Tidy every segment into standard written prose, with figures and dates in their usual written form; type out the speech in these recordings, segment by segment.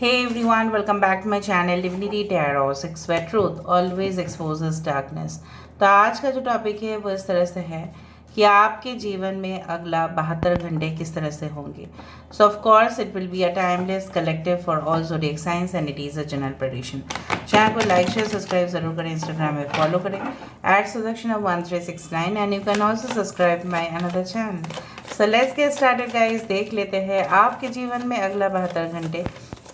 Hey everyone, welcome back to my channel Divinity Tarot 6 where truth always exposes darkness। तो आज का जो topic है वो इस तरह से है कि आपके जीवन में अगला 72 घंटे किस तरह से होंगे। सो of course it will be a timeless collective for all zodiac science and it is a general prediction. Channel को लाइक शेयर सब्सक्राइब जरूर करें, इंस्टाग्राम में फॉलो करें @sudakshan1369 and you can also subscribe my another channel. So let's get started guys. देख लेते हैं आपके जीवन में अगला 72 घंटे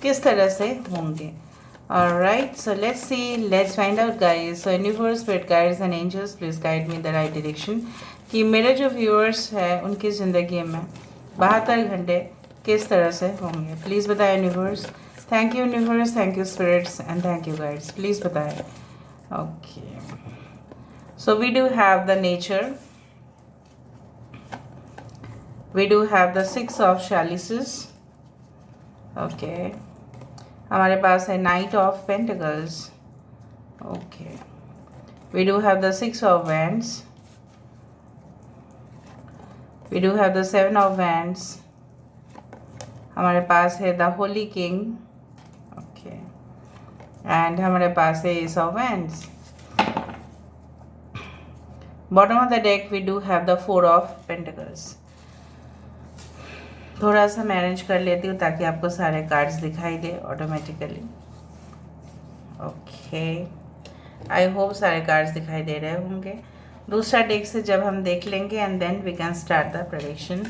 किस तरह से होंगे। Alright, so let's find out guys. So universe, spirit guides and angels, please guide me in the right direction कि मेरे जो व्यूअर्स हैं उनकी ज़िंदगी में 72 घंटे किस तरह से होंगे। प्लीज़ बताएं universe. Thank you universe, thank you spirits and thank you guides. Please बताएं। Okay, so we do have the nature, we do have the 6 of chalices। Okay, हमारे पास है knight of pentacles. Okay, we do have the 6 of wands, we do have the 7 of wands. हमारे पास है the holy king. Okay, and हमारे पास है ace of wands. Bottom of the deck we do have the 4 of pentacles. थोड़ा सा manage कर लेती हूँ ताकि आपको सारे कार्ड्स दिखाई दे ऑटोमेटिकली। ओके, आई होप सारे कार्ड्स दिखाई दे रहे होंगे। दूसरा डेक से जब हम देख लेंगे and then we can start the prediction.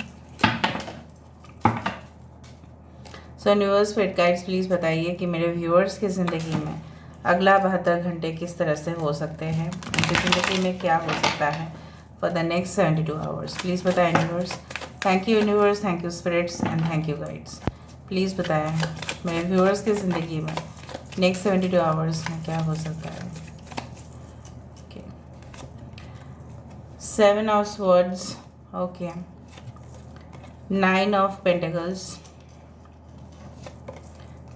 So universe spirit guides please बताइए कि मेरे व्यूअर्स की ज़िंदगी में अगला 72 घंटे किस तरह से हो सकते हैं, उनकी ज़िंदगी में क्या हो सकता है for the next 72 hours. Please बताएं universe. Thank you universe, thank you spirits and thank you guides. Please बताएं मेरे व्यूअर्स की ज़िंदगी में नेक्स्ट 72 आवर्स में क्या हो सकता है। Okay, 7 of swords. Okay, 9 of pentacles,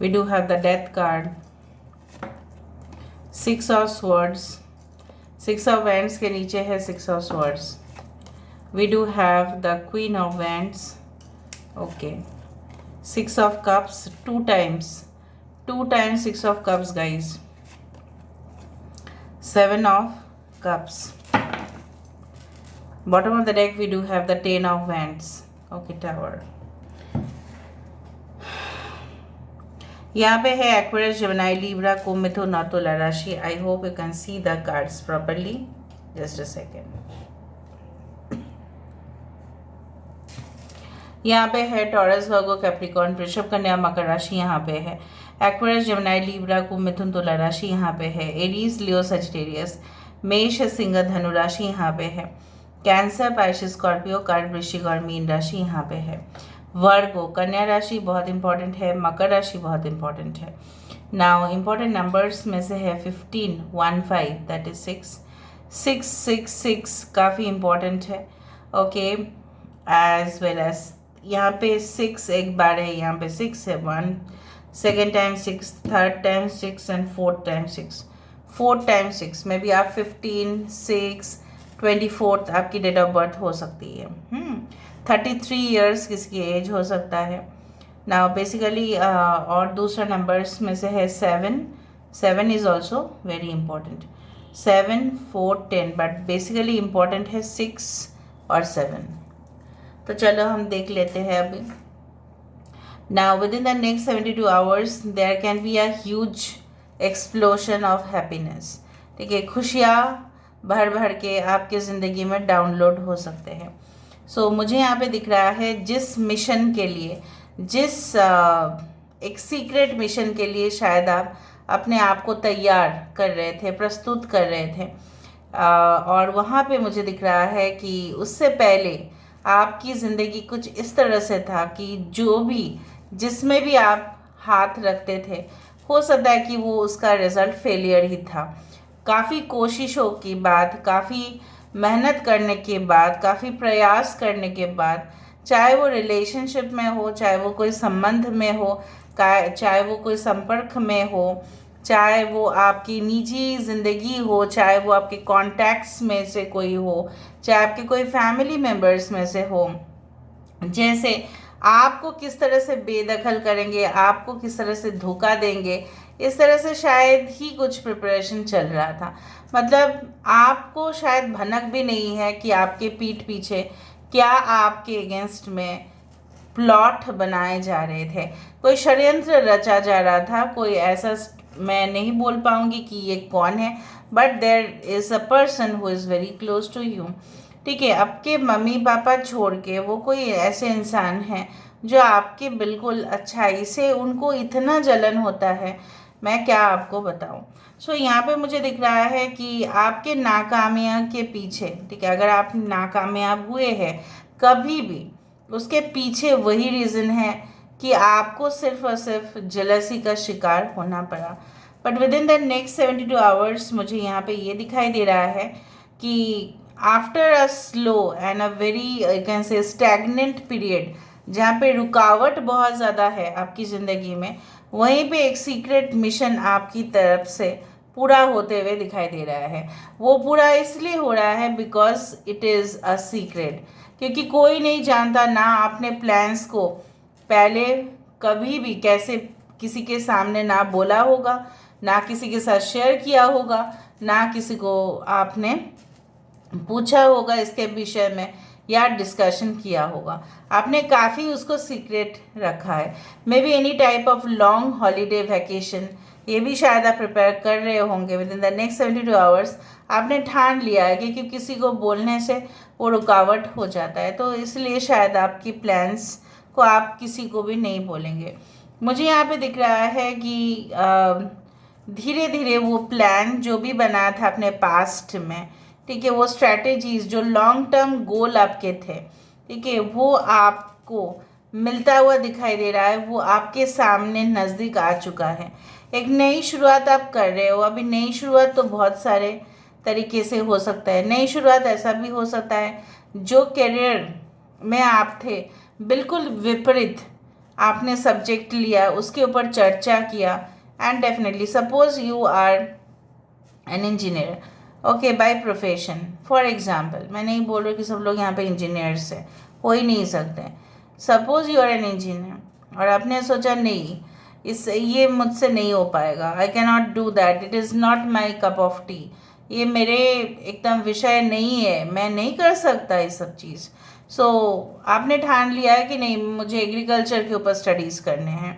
we do have the death card, 6 of swords. 6 of wands के नीचे है 6 of swords. We do have the Queen of Wands. Okay, 6 of Cups, 2 times 6 of Cups guys. 7 of Cups. Bottom of the deck we do have the 10 of Wands. Okay, Tower. यहाँ पे है Aquarius, Gemini, Libra, कुंभ, मिथुन और तुला राशि। I hope you can see the cards properly. Just a second. यहाँ पे है taurus, वर्गो, Capricorn, वृषभ, कन्या, मकर राशि यहाँ पे है। एक्वेरियस, जेमिनी, लीब्रा, कुंभ, मिथुन, तुला राशि यहाँ पे है। एरीज, लियो, सजिटेरियस, मेष, सिंह, धनु राशि यहाँ पे है। कैंसर, पाइसेस, स्कॉर्पियो, कर्क, वृश्चिक और मीन राशि यहाँ पे है। वर्गो, कन्या राशि बहुत इंपॉर्टेंट है, मकर राशि बहुत इंपॉर्टेंट है। नाउ इंपॉर्टेंट नंबर्स में से है 15, 15 दैट इज 6, 6, 6, 6 काफ़ी इंपॉर्टेंट है। ओके, एज वेल एज यहाँ पे 6 एक बार है, यहाँ पे 6 है, 1 second time 6, third time 6 and fourth time 6, fourth time 6 में भी आप 15, 6, 24 आपकी डेट ऑफ बर्थ हो सकती है। 33 ईयर्स किसकी एज हो सकता है। ना बेसिकली और दूसरा नंबर्स में से है 7, 7 is also very important, 7, 4, 10 but basically important है 6 और 7। तो चलो हम देख लेते हैं अभी। Now within the next 72 hours there can be a huge explosion of happiness. ठीक है, खुशियाँ भर भर के आपके ज़िंदगी में डाउनलोड हो सकते हैं। सो मुझे यहाँ पे दिख रहा है जिस मिशन के लिए, जिस एक सीक्रेट मिशन के लिए शायद आप अपने आप को तैयार कर रहे थे, प्रस्तुत कर रहे थे, और वहाँ पे मुझे दिख रहा है कि उससे पहले आपकी ज़िंदगी कुछ इस तरह से था कि जो भी जिसमें भी आप हाथ रखते थे हो सकता है कि वो उसका रिज़ल्ट फेलियर ही था। काफ़ी कोशिशों के बाद, काफ़ी मेहनत करने के बाद, काफ़ी प्रयास करने के बाद, चाहे वो रिलेशनशिप में हो, चाहे वो कोई संबंध में हो, चाहे वो कोई संपर्क में हो, चाहे वो आपकी निजी ज़िंदगी हो, चाहे वो आपके कॉन्टैक्ट्स में से कोई हो, चाहे आपके कोई फैमिली मेम्बर्स में से हो, जैसे आपको किस तरह से बेदखल करेंगे, आपको किस तरह से धोखा देंगे, इस तरह से शायद ही कुछ प्रिपरेशन चल रहा था। मतलब आपको शायद भनक भी नहीं है कि आपके पीठ पीछे क्या आपके अगेंस्ट में प्लॉट बनाए जा रहे थे, कोई षड्यंत्र रचा जा रहा था। कोई ऐसा मैं नहीं बोल पाऊंगी कि ये कौन है, but there is a person who is very close to you. ठीक है, आपके मम्मी पापा छोड़ के वो कोई ऐसे इंसान हैं जो आपके बिल्कुल अच्छाई से उनको इतना जलन होता है, मैं क्या आपको बताऊं। सो यहाँ पे मुझे दिख रहा है कि आपके नाकामयाबी के पीछे, ठीक है, अगर आप नाकामयाब हुए हैं कभी भी, उसके पीछे वही रीज़न है कि आपको सिर्फ और सिर्फ जेलसी का शिकार होना पड़ा। But with in the next 72 hours मुझे यहाँ पे ये दिखाई दे रहा है कि after a slow and a very can say stagnant period, जहाँ पे रुकावट बहुत ज़्यादा है आपकी ज़िंदगी में, वहीं पे एक सीक्रेट मिशन आपकी तरफ से पूरा होते हुए दिखाई दे रहा है। वो पूरा इसलिए हो रहा है because it is a secret, क्योंकि कोई नहीं जानता ना आपने प्लान्स को पहले कभी भी कैसे किसी के सामने ना बोला होगा, ना किसी के साथ शेयर किया होगा, ना किसी को आपने पूछा होगा इसके विषय में या डिस्कशन किया होगा। आपने काफ़ी उसको सीक्रेट रखा है। May be any type of long holiday vacation, ये भी शायद आप प्रिपेयर कर रहे होंगे with in the next 72 hours. आपने ठान लिया है कि किसी को बोलने से वो रुकावट हो जाता है, तो इसलिए शायद आपकी प्लान्स को आप किसी को भी नहीं बोलेंगे। मुझे यहाँ पे दिख रहा है कि धीरे धीरे वो प्लान जो भी बना था अपने पास्ट में, ठीक है, वो स्ट्रैटेजीज जो लॉन्ग टर्म गोल आपके थे, ठीक है, वो आपको मिलता हुआ दिखाई दे रहा है, वो आपके सामने नज़दीक आ चुका है। एक नई शुरुआत आप कर रहे हो। अभी नई शुरुआत तो बहुत सारे तरीके से हो सकता है। नई शुरुआत ऐसा भी हो सकता है जो करियर में आप थे बिल्कुल विपरीत आपने सब्जेक्ट लिया, उसके ऊपर चर्चा किया, and definitely suppose you are an engineer, okay, by profession. For example, मैं नहीं बोल रही कि सब लोग यहाँ पे इंजीनियर्स हैं, हो ही नहीं सकते। Suppose you are an engineer और आपने सोचा नहीं, इस ये मुझसे नहीं हो पाएगा, I can not do that, it is not my cup of T, ये मेरे एकदम विषय नहीं है, मैं नहीं कर सकता ये सब चीज़। सो आपने ठान लिया है कि नहीं, मुझे एग्रीकल्चर के ऊपर स्टडीज़ करने हैं,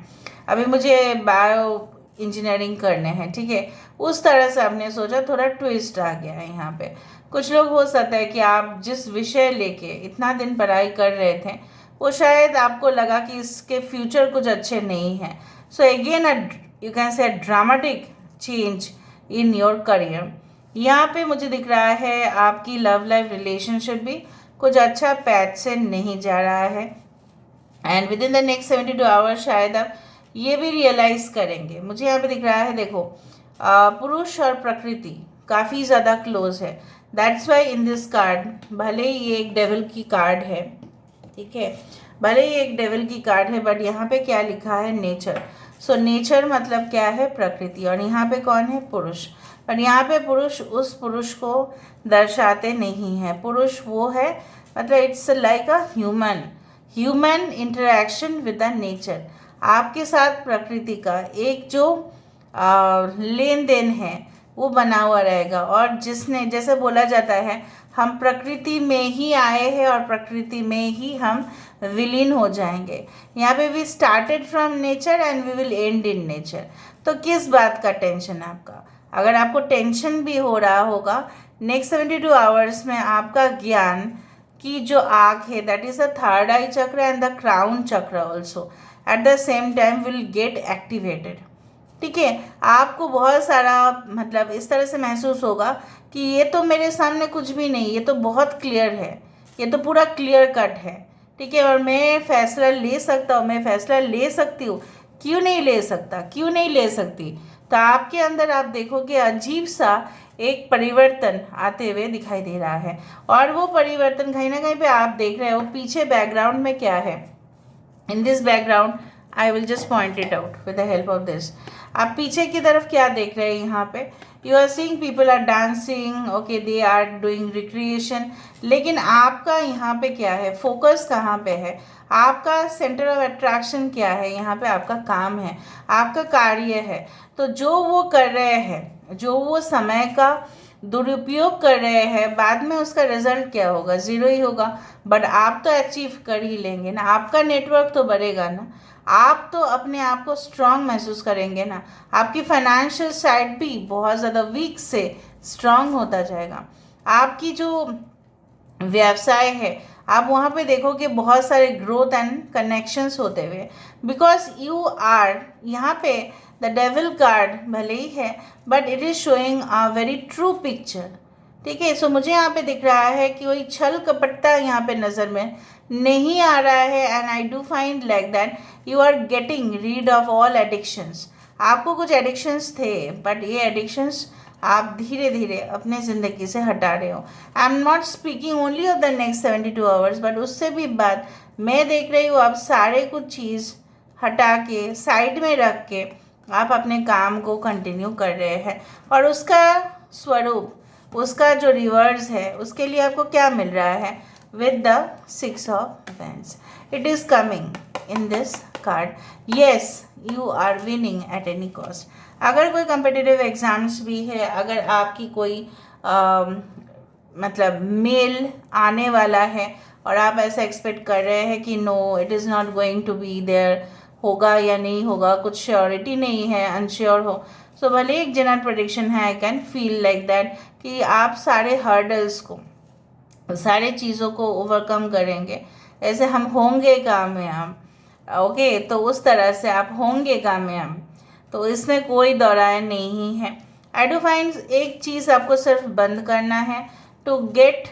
अभी मुझे बायो इंजीनियरिंग करने हैं, ठीक है। उस तरह से आपने सोचा, थोड़ा ट्विस्ट आ गया है यहाँ पे। कुछ लोग हो सकता है कि आप जिस विषय लेके इतना दिन पढ़ाई कर रहे थे वो शायद आपको लगा कि इसके फ्यूचर कुछ अच्छे नहीं हैं। So again you can say dramatic change in your career. यहाँ पे मुझे दिख रहा है आपकी लव लाइफ रिलेशनशिप भी कुछ अच्छा पैच से नहीं जा रहा है, and with in the next 72 hours शायद आप ये भी रियलाइज़ करेंगे। मुझे यहाँ पे दिख रहा है, देखो, पुरुष और प्रकृति काफ़ी ज़्यादा क्लोज है। That's why in this card, भले ही ये एक डेविल की कार्ड है, ठीक है, भले ही एक डेविल की कार्ड है, बट यहाँ पे क्या लिखा है, नेचर। सो नेचर मतलब क्या है, प्रकृति, और यहाँ पे कौन है, पुरुष। पर यहाँ पे पुरुष उस पुरुष को दर्शाते नहीं हैं। पुरुष वो है, मतलब it's like a human interaction with the nature. आपके साथ प्रकृति का एक जो लेन देन है वो बना हुआ रहेगा, और जिसने, जैसे बोला जाता है, हम प्रकृति में ही आए हैं और प्रकृति में ही हम विलीन हो जाएंगे। यहाँ पे we started from nature and we will end in nature. तो किस बात का टेंशन है आपका? अगर आपको टेंशन भी हो रहा होगा, नेक्स्ट 72 आवर्स में आपका ज्ञान की जो आँख है, दैट इज़ द थर्ड आई चक्र एंड द क्राउन चक्र also at the same time will get activated. ठीक है, आपको बहुत सारा, मतलब इस तरह से महसूस होगा कि ये तो मेरे सामने कुछ भी नहीं, ये तो बहुत क्लियर है, ये तो पूरा क्लियर कट है, ठीक है, और मैं फैसला ले सकता हूँ, मैं फैसला ले सकती हूँ, क्यों नहीं ले सकता, क्यों नहीं ले सकती। तो आपके अंदर आप देखोगे अजीब सा एक परिवर्तन आते हुए दिखाई दे रहा है, और वो परिवर्तन कहीं ना कहीं पे आप देख रहे हो। पीछे बैकग्राउंड में क्या है, in this background I will just point it out with the help of this. आप पीछे की तरफ क्या देख रहे हैं यहाँ पे? You are seeing people are dancing, okay, they are doing recreation, लेकिन आपका यहाँ पे क्या है, फोकस कहाँ पे है, आपका सेंटर ऑफ अट्रैक्शन क्या है? यहाँ पे आपका काम है, आपका कार्य है। तो जो वो कर रहे हैं, जो वो समय का दुरुपयोग कर रहे हैं, बाद में उसका रिजल्ट क्या होगा? ज़ीरो ही होगा। बट आप तो अचीव कर ही लेंगे ना, आपका नेटवर्क तो बढ़ेगा ना, आप तो अपने आप को स्ट्रांग महसूस करेंगे ना, आपकी फाइनेंशियल साइड भी बहुत ज़्यादा वीक से स्ट्रांग होता जाएगा। आपकी जो व्यवसाय है, आप वहाँ पे देखोगे बहुत सारे ग्रोथ एंड कनेक्शंस होते हुए, बिकॉज यू आर यहाँ पे द डेविल कार्ड भले ही है, but it is showing a very true picture. ठीक है, सो मुझे यहाँ पे दिख रहा है कि कोई छल कपटता यहाँ पे नज़र में नहीं आ रहा है, and I do find like that you are getting rid of all addictions. आपको कुछ एडिक्शंस थे, बट ये एडिक्शंस आप धीरे धीरे अपने ज़िंदगी से हटा रहे हो। I am not speaking only of the next 72 hours, but उससे भी बाद मैं देख रही हूँ आप सारे कुछ चीज़ हटा के साइड में रख के आप अपने काम को कंटिन्यू कर रहे हैं, और उसका स्वरूप, उसका जो रिवर्स है, उसके लिए आपको क्या मिल रहा है? With the 6 of wands, it is coming in this card, yes you are winning at any cost. अगर कोई कम्पिटिटिव एग्ज़ाम्स भी है, अगर आपकी कोई मतलब मेल आने वाला है और आप ऐसा एक्सपेक्ट कर रहे हैं कि no it is not going to be there, होगा या नहीं होगा, कुछ श्योरिटी नहीं है, अनश्योर हो, सो भले एक जनरल प्रेडिक्शन है, I can feel like that कि आप सारे हर्डल्स को, सारे चीज़ों को ओवरकम करेंगे, ऐसे हम होंगे कामयाब। ओके, तो उस तरह से आप होंगे कामयाब, तो इसमें कोई दौराय नहीं है। आई डू फाइंड एक चीज़ आपको सिर्फ बंद करना है, to get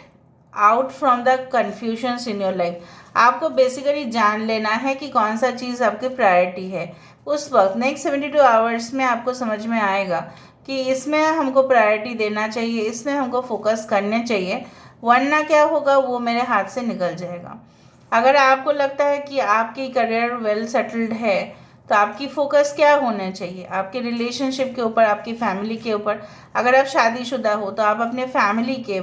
out from the confusions in your life. आपको बेसिकली जान लेना है कि कौन सा चीज़ आपकी प्रायोरिटी है। उस वक्त नेक्स्ट 72 आवर्स में आपको समझ में आएगा कि इसमें हमको प्रायोरिटी देना चाहिए, इसमें हमको फोकस करने चाहिए, वरना क्या होगा वो मेरे हाथ से निकल जाएगा। अगर आपको लगता है कि आपकी करियर वेल सेटल्ड है, तो आपकी फोकस क्या होना चाहिए? आपके रिलेशनशिप के ऊपर, आपकी फैमिली के ऊपर। अगर आप शादीशुदा हो तो आप अपने फैमिली के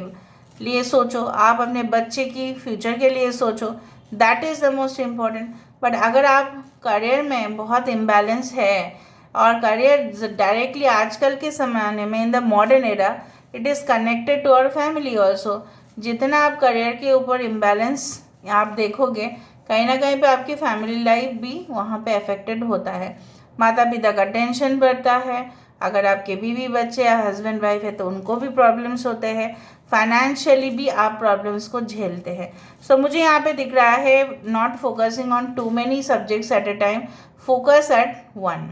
लिए सोचो, आप अपने बच्चे की फ्यूचर के लिए सोचो, that is the most important. But अगर आप करियर में बहुत इम्बैलेंस है, और करियर डायरेक्टली आजकल के ज़माने में in the modern era it is connected to our family also. जितना आप करियर के ऊपर इम्बैलेंस आप देखोगे, कहीं ना कहीं पे आपकी फैमिली लाइफ भी वहाँ पे अफेक्टेड होता है। माता पिता का टेंशन बढ़ता है, अगर आपके बीवी बच्चे या हस्बैंड वाइफ है तो उनको भी प्रॉब्लम्स होते हैं, फाइनेंशियली भी आप प्रॉब्लम्स को झेलते हैं। सो मुझे यहाँ पे दिख रहा है not focusing on too many subjects at a time, focus at one.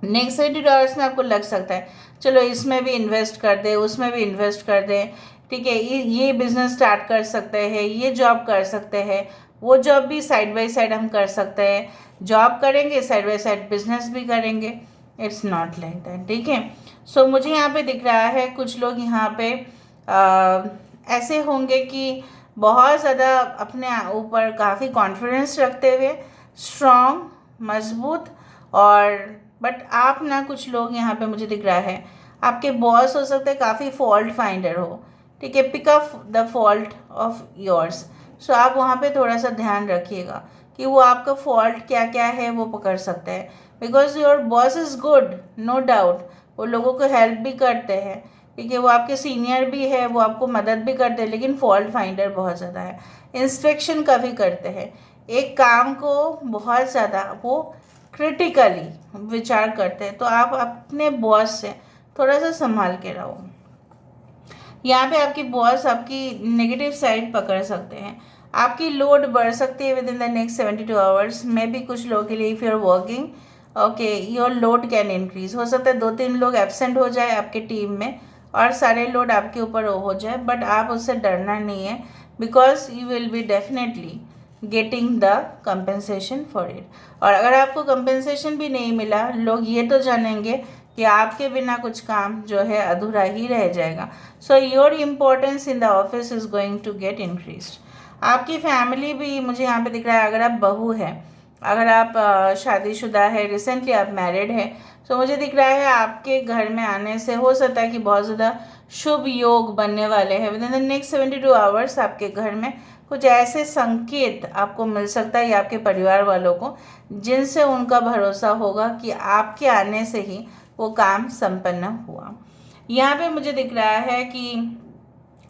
Next 72 hours में आपको लग सकता है चलो इसमें भी इन्वेस्ट कर दे, उसमें भी इन्वेस्ट कर दे, ठीक है, ये बिज़नेस स्टार्ट कर सकते हैं, ये जॉब कर सकते हैं, वो जॉब भी साइड बाय साइड हम कर सकते हैं, जॉब करेंगे साइड बाय साइड बिजनेस भी करेंगे। इट्स नॉट लाइक दैट, ठीक है। सो मुझे यहाँ पे दिख रहा है कुछ लोग यहाँ पे ऐसे होंगे कि बहुत ज़्यादा अपने ऊपर काफ़ी कॉन्फिडेंस रखते हुए, स्ट्रॉन्ग, मजबूत, और बट आप ना कुछ लोग यहाँ पे मुझे दिख रहा है आपके बॉस हो सकते हैं काफ़ी फॉल्ट फाइंडर हो, ठीक है, pick up the fault of yours. So आप वहाँ पे थोड़ा सा ध्यान रखिएगा कि वो आपका फॉल्ट क्या क्या है वो पकड़ सकते हैं, because your boss is good, no doubt, वो लोगों को हेल्प भी करते हैं, ठीक है, वो आपके सीनियर भी है, वो आपको मदद भी करते हैं, लेकिन फॉल्ट फाइंडर बहुत ज़्यादा है, इंस्पेक्शन काफ़ी करते हैं, एक काम को बहुत ज़्यादा वो क्रिटिकली विचार करते हैं। तो आप अपने बॉस से थोड़ा सा संभाल के रहो। यहाँ पे आपकी बॉस आपकी नेगेटिव साइड पकड़ सकते हैं, आपकी लोड बढ़ सकती है within the next 72 hours में भी। कुछ लोगों के लिए if you are working, okay, your load can increase, हो सकता है 2-3 लोग एब्सेंट हो जाए आपके टीम में और सारे लोड आपके ऊपर हो जाए, बट आप उससे डरना नहीं है, because you will be definitely getting the compensation for it. और अगर आपको कंपेंसेशन भी नहीं मिला, लोग ये तो जानेंगे कि आपके बिना कुछ काम जो है अधूरा ही रह जाएगा। So your importance in the office is going to get increased. आपकी फैमिली भी मुझे यहाँ पे दिख रहा है, अगर आप बहू हैं अगर आप शादीशुदा है, रिसेंटली आप मैरिड है, तो मुझे दिख रहा है आपके घर में आने से हो सकता है कि बहुत ज़्यादा शुभ योग बनने वाले हैं। With in the next 72 hours आपके घर में कुछ ऐसे संकेत आपको मिल सकता है या आपके परिवार वालों को, जिनसे उनका भरोसा होगा कि आपके आने से ही वो काम संपन्न हुआ। यहाँ पे मुझे दिख रहा है कि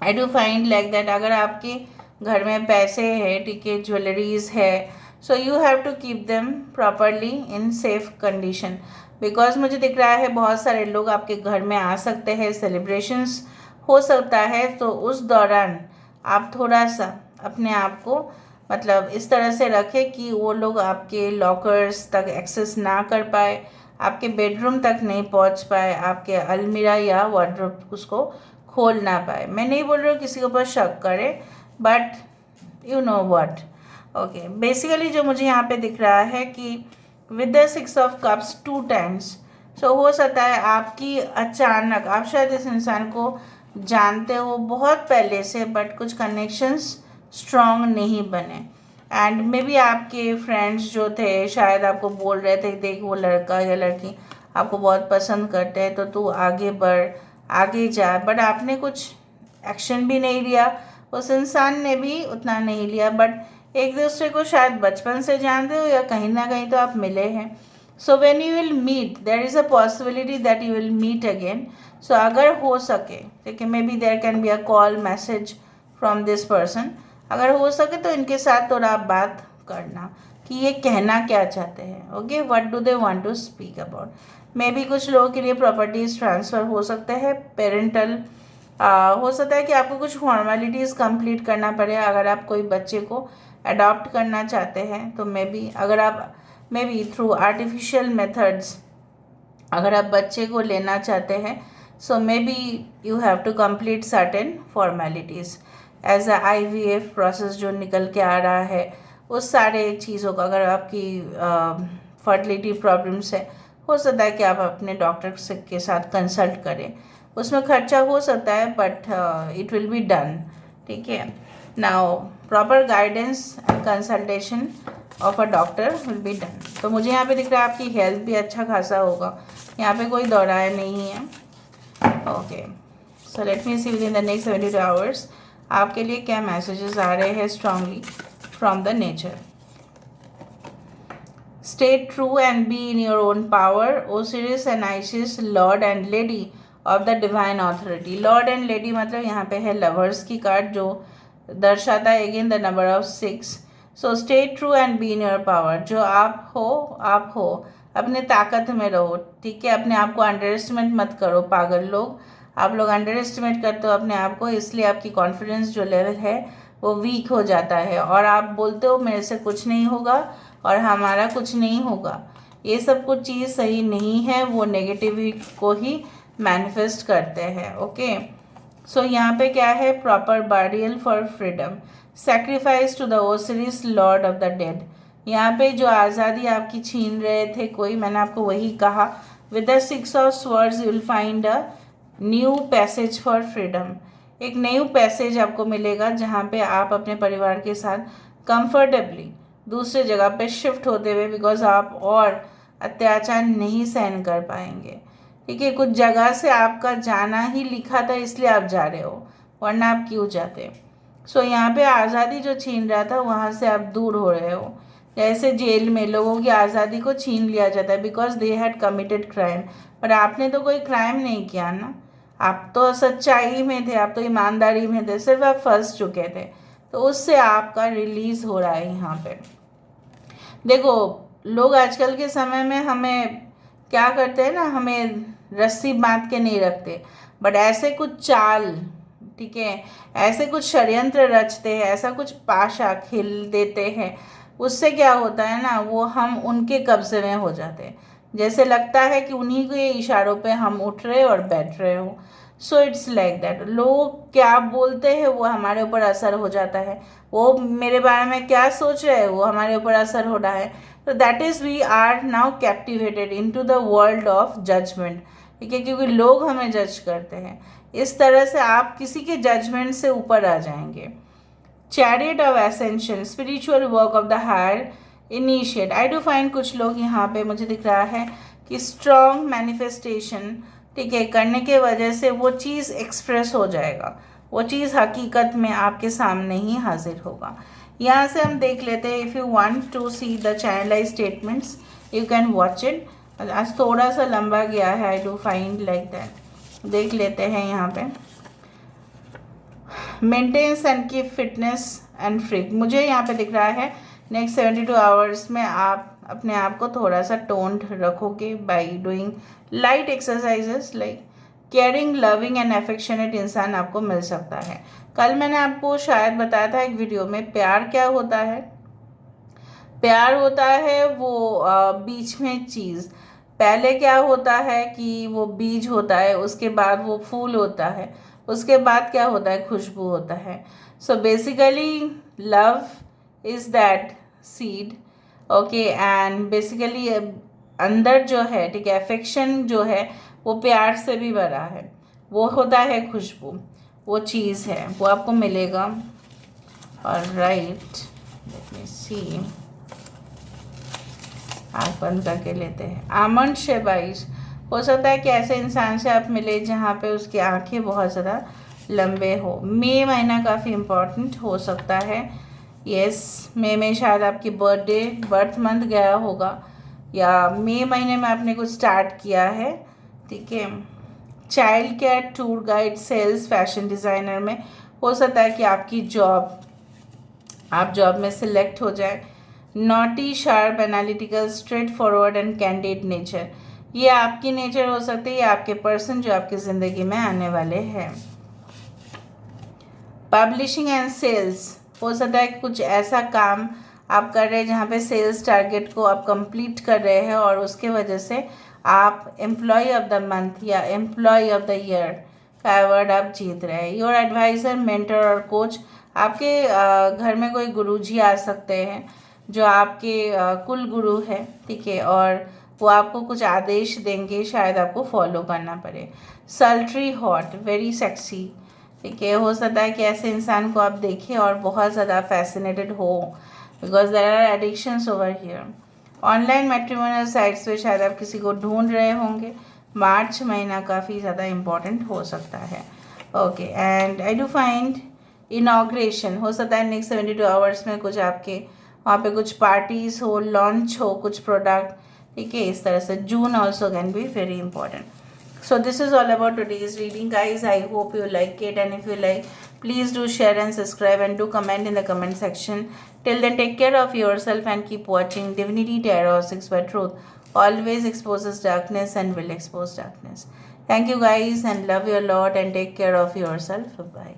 आई डू फाइंड लाइक दैट अगर आपके घर में पैसे है, ठीक है, ज्वेलरीज है, so you have to keep them properly in safe condition. Because मुझे दिख रहा है बहुत सारे लोग आपके घर में आ सकते हैं, सेलिब्रेशंस हो सकता है, तो उस दौरान आप थोड़ा सा अपने आप को मतलब इस तरह से रखें कि वो लोग आपके लॉकर्स तक एक्सेस ना कर पाए, आपके बेडरूम तक नहीं पहुंच पाए, आपके अलमीरा या वार्डरोब उसको खोल ना पाए। मैं नहीं बोल रही हूँ किसी के ऊपर शक करें, but you know what. Okay, basically जो मुझे यहाँ पे दिख रहा है कि with the 6 of Cups 2 times, सो हो सकता है आपकी अचानक, आप शायद इस इंसान को जानते हो बहुत पहले से, बट कुछ कनेक्शंस स्ट्रॉन्ग नहीं बने, एंड मे बी आपके फ्रेंड्स जो थे शायद आपको बोल रहे थे देख वो लड़का या लड़की आपको बहुत पसंद करते हैं, तो तू आगे बढ़, आगे जा, बट आपने कुछ एक्शन भी नहीं लिया, उस इंसान ने भी उतना नहीं लिया, बट एक दूसरे को शायद बचपन से जानते हो या कहीं ना कहीं तो आप मिले हैं। So when you will meet there is a possibility that you will meet again. So अगर हो सके, ठीक है, maybe there can be a call message from this person, अगर हो सके तो इनके साथ थोड़ा आप बात करना कि ये कहना क्या चाहते हैं। Okay, what do they want to speak about. Maybe कुछ लोगों के लिए प्रॉपर्टीज़ ट्रांसफ़र हो सकते हैं, पेरेंटल हो सकता है कि आपको कुछ फॉर्मेलिटीज़ कंप्लीट करना पड़े अगर आप कोई बच्चे को अडॉप्ट करना चाहते हैं, तो मे बी अगर आप maybe through artificial methods अगर आप बच्चे को लेना चाहते हैं, so maybe you have to complete certain formalities as a IVF process जो निकल के आ रहा है, उस सारे चीज़ों का अगर आपकी फर्टिलिटी प्रॉब्लम्स है, हो सकता है कि आप अपने डॉक्टर के साथ कंसल्ट करें, उसमें खर्चा हो सकता है, but it will be done, ठीक है। Now proper guidance and consultation of a doctor will be done. तो मुझे यहाँ पे दिख रहा है आपकी हेल्थ भी अच्छा खासा होगा, यहाँ पे कोई दौराए नहीं है। Okay, so let me see within the next 72 hours आपके लिए क्या मैसेजेस आ रहे हैं strongly from the nature. Stay true and be in your own power, Osiris and Isis, Lord and Lady of the Divine Authority। Lord and Lady मतलब यहाँ पे है लवर्स की कार्ड जो दर्शाता है again the number of 6। So stay true and be in your power. जो आप हो अपने ताकत में रहो, ठीक है। अपने आप को अंडर एस्टिमेट मत करो, पागल लोग, आप लोग अंडर एस्टिमेट करते हो अपने आप को, इसलिए आपकी कॉन्फिडेंस जो लेवल है वो वीक हो जाता है और आप बोलते हो मेरे से कुछ नहीं होगा और हमारा कुछ नहीं होगा। ये सब कुछ चीज़ सही नहीं है, वो नेगेटिव को ही मैनिफेस्ट करते हैं। ओके, सो यहाँ पे क्या है, proper burial for freedom, sacrifice to the Osiris lord of the dead. यहाँ पे जो आज़ादी आपकी छीन रहे थे कोई, मैंने आपको वही कहा, with the 6 of Swords you will find a new passage for freedom. एक न्यू पैसेज आपको मिलेगा जहाँ पे आप अपने परिवार के साथ कंफर्टेबली दूसरे जगह पे शिफ्ट होते हुए, बिकॉज आप और अत्याचार नहीं सहन कर पाएंगे, ठीक है। कुछ जगह से आपका जाना ही लिखा था इसलिए आप जा रहे हो, वरना आप क्यों जाते। सो यहाँ पे आज़ादी जो छीन रहा था वहाँ से आप दूर हो रहे हो। जैसे जेल में लोगों की आज़ादी को छीन लिया जाता है because they had committed crime, पर आपने तो कोई क्राइम नहीं किया ना, आप तो सच्चाई में थे, आप तो ईमानदारी में थे, सिर्फ आप फंस चुके थे, तो उससे आपका रिलीज़ हो रहा है यहाँ पे। देखो, लोग आजकल के समय में हमें क्या करते हैं ना, हमें रस्सी बांध के नहीं रखते, बट ऐसे कुछ चाल, ठीक है, ऐसे कुछ षड्यंत्र रचते हैं, ऐसा कुछ पाशा खेल देते हैं, उससे क्या होता है ना, वो हम उनके कब्जे में हो जाते हैं। जैसे लगता है कि उन्हीं के इशारों पे हम उठ रहे और बैठ रहे हो। सो इट्स लाइक दैट, लोग क्या बोलते हैं वो हमारे ऊपर असर हो जाता है, वो मेरे बारे में क्या सोच रहे हैं वो हमारे ऊपर असर हो रहा है। तो that is we are now captivated into the world of judgement, ठीक है, क्योंकि लोग हमें जज करते हैं। इस तरह से आप किसी के जजमेंट से ऊपर आ जाएंगे। Chariot of ascension, spiritual work of the higher initiate. I do find कुछ लोग यहाँ पे मुझे दिख रहा है कि स्ट्रॉन्ग मैनिफेस्टेशन, ठीक है, करने के वजह से वो चीज़ एक्सप्रेस हो जाएगा, वो चीज़ हकीकत में आपके सामने ही हाजिर होगा। यहाँ से हम देख लेते हैं, if you want to see the channelize statements you can watch it. आज थोड़ा सा लंबा गया है, I do find like that. देख लेते हैं यहाँ पे, maintenance and keep fitness and freak. मुझे यहाँ पे दिख रहा है नेक्स्ट 72 आवर्स में आप अपने आप को थोड़ा सा टोन्ड रखोगे by doing light exercises, like caring, loving and affectionate इंसान आपको मिल सकता है। कल मैंने आपको शायद बताया था एक वीडियो में, प्यार क्या होता है। प्यार होता है वो बीच में चीज़, पहले क्या होता है कि वो बीज होता है, उसके बाद वो फूल होता है, उसके बाद क्या होता है, खुशबू होता है। So basically love is that seed, okay, and basically अंदर जो है, ठीक है, अफेक्शन जो है वो प्यार से भी भरा है, वो होता है खुशबू, वो चीज़ है, वो आपको मिलेगा। और राइट, लेट मी सी, आँख बंद करके लेते हैं। आमंड शेबाइश, हो सकता है कि ऐसे इंसान से आप मिले जहाँ पे उसकी आंखें बहुत ज़्यादा लंबे हो। मई महीना काफ़ी इम्पोर्टेंट हो सकता है। यस, मई में शायद आपकी बर्थडे, बर्थ मंथ गया होगा, या मई महीने में आपने कुछ स्टार्ट किया है, ठीक है। Child care, tour guide, sales, fashion designer में हो सकता है कि आपकी जॉब, आप जॉब में सिलेक्ट हो जाए। Naughty, sharp, analytical, straight forward and candidate nature, ये आपकी नेचर हो सकती है, ये आपके पर्सन जो आपकी ज़िंदगी में आने वाले हैं। पब्लिशिंग एंड सेल्स, हो सकता है कि कुछ ऐसा काम आप कर रहे हैं जहाँ पे सेल्स टारगेट को आप कंप्लीट कर रहे हैं और उसके वजह से आप एम्प्लॉय ऑफ द मंथ या एम्प्लॉय ऑफ द ईयर का अवार्ड आप जीत रहे हैं। योर एडवाइज़र, मेंटर और कोच, आपके घर में कोई गुरुजी आ सकते हैं जो आपके कुल गुरु है, ठीक है, और वो आपको कुछ आदेश देंगे, शायद आपको फॉलो करना पड़े। सल्ट्री, हॉट, वेरी सेक्सी, ठीक है, हो सकता है कि ऐसे इंसान को आप देखें और बहुत ज़्यादा फैसिनेटेड हो, because there are addictions over here. Online matrimonial sites पे शायद आप किसी को ढूंढ रहे होंगे। मार्च महीना काफ़ी ज़्यादा इम्पॉर्टेंट हो सकता है, okay. And I do find inauguration, हो सकता है नेक्स्ट 72 आवर्स में कुछ आपके वहाँ पे कुछ पार्टीज़ हो, लॉन्च हो कुछ प्रोडक्ट, ठीक है, इस तरह से। June also can be very important. So this is all about today's reading, guys. I hope you like it, and if you like, please do share and subscribe and do comment in the comment section. Till then, take care of yourself and keep watching Divinity Tarot 6, where truth always exposes darkness and will expose darkness. Thank you, guys, and love you a lot, and take care of yourself. Bye.